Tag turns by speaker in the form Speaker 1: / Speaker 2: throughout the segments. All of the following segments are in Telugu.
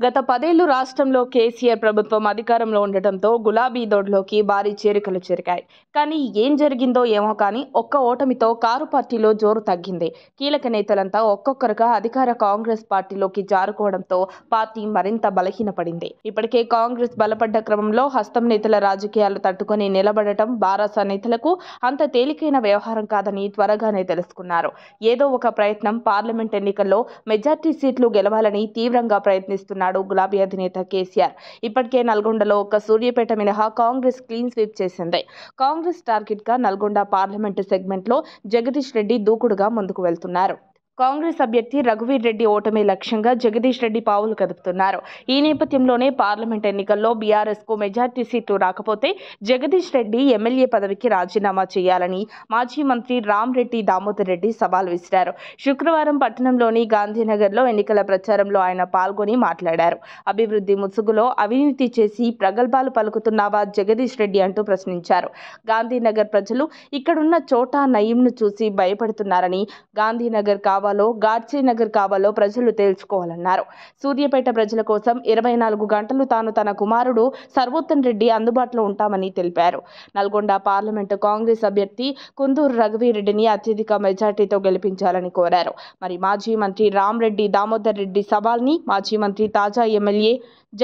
Speaker 1: గత 10 ఏళ్లు రాష్ట్రంలో కేసీఆర్ ప్రభుత్వం అధికారంలో ఉండటంతో గులాబీ దొడ్లోకి భారీ చేరికలు జరిగాయి. కానీ ఏం జరిగిందో ఏమో కానీ ఒక్క ఓటమితో కారు పార్టీలో జోరు తగ్గింది. కీలక నేతలంతా ఒక్కొక్కరుగా అధికార కాంగ్రెస్ పార్టీలోకి జారుకోవడంతో పార్టీ మరింత బలహీనపడింది. ఇప్పటికే కాంగ్రెస్ బలపడ్డ క్రమంలో హస్తం నేతల రాజకీయాలు తట్టుకొని నిలబడటం బారాస నేతలకు అంత తేలికైన వ్యవహారం కాదని త్వరగానే తెలుసుకున్నారు. ఏదో ఒక ప్రయత్నం పార్లమెంట్ ఎన్నికల్లో మెజార్టీ సీట్లు గెలవాలని తీవ్రంగా ప్రయత్నిస్తున్నారు గులాబీ అధినేత కేసీఆర్. ఇప్పటికే నల్గొండలో ఒక్క సూర్యాపేట మినహా కాంగ్రెస్ క్లీన్ స్వీప్ చేసింది. కాంగ్రెస్ టార్గెట్ గా నల్గొండ పార్లమెంటు సెగ్మెంట్ లో జగదీష్ రెడ్డి దూకుడుగా ముందుకు వెళ్తున్నారు. కాంగ్రెస్ అభ్యర్థి రఘువీర్ రెడ్డి ఓటమి లక్ష్యంగా జగదీష్ రెడ్డి పావులు కదుపుతున్నారు. ఈ నేపథ్యంలోనే పార్లమెంట్ ఎన్నికల్లో బీఆర్ఎస్ కు మెజార్టీ సీట్లు రాకపోతే జగదీష్ రెడ్డి ఎమ్మెల్యే పదవికి రాజీనామా చేయాలని మాజీ మంత్రి రామ్రెడ్డి దామోదర్ రెడ్డి సవాల్ విసిరారు. శుక్రవారం పట్టణంలోని గాంధీనగర్లో ఎన్నికల ప్రచారంలో ఆయన పాల్గొని మాట్లాడారు. అభివృద్ధి ముసుగులో అవినీతి చేసి ప్రగల్భాలు పలుకుతున్నావా జగదీష్ రెడ్డి అంటూ ప్రశ్నించారు. గాంధీనగర్ ప్రజలు ఇక్కడున్న చోటా నయీంను చూసి భయపడుతున్నారని, గాంధీనగర్ కావాలో గాడ్సే నగర్ కావాలో ప్రజలు తెలుసుకోవాలన్నారు. సూర్యాపేట ప్రజల కోసం 24 గంటలు తాను తన కుమారుడు సర్వోత్తమ్ రెడ్డి అందుబాటులో ఉంటామని తెలిపారు. నల్గొండ పార్లమెంటు కాంగ్రెస్ అభ్యర్థి కుందూరు రఘువీర్ రెడ్డిని అత్యధిక మెజార్టీతో గెలిపించాలని కోరారు. మరి మాజీ మంత్రి రామ్రెడ్డి దామోదర్ రెడ్డి సవాల్ని మాజీ మంత్రి తాజా ఎమ్మెల్యే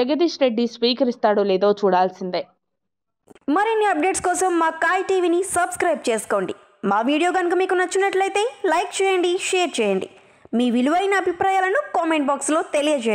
Speaker 1: జగదీష్ రెడ్డి స్వీకరిస్తాడో లేదో చూడాల్సిందే.
Speaker 2: మరిన్ని అప్డేట్స్ కోసం మా కాయ్ టీవీని సబ్స్క్రైబ్ చేసుకోండి. మా వీడియో కనుక మీకు నచ్చినట్లయితే లైక్ చేయండి, షేర్ చేయండి. మీ విలువైన అభిప్రాయాలను కామెంట్ బాక్స్లో తెలియజేయండి.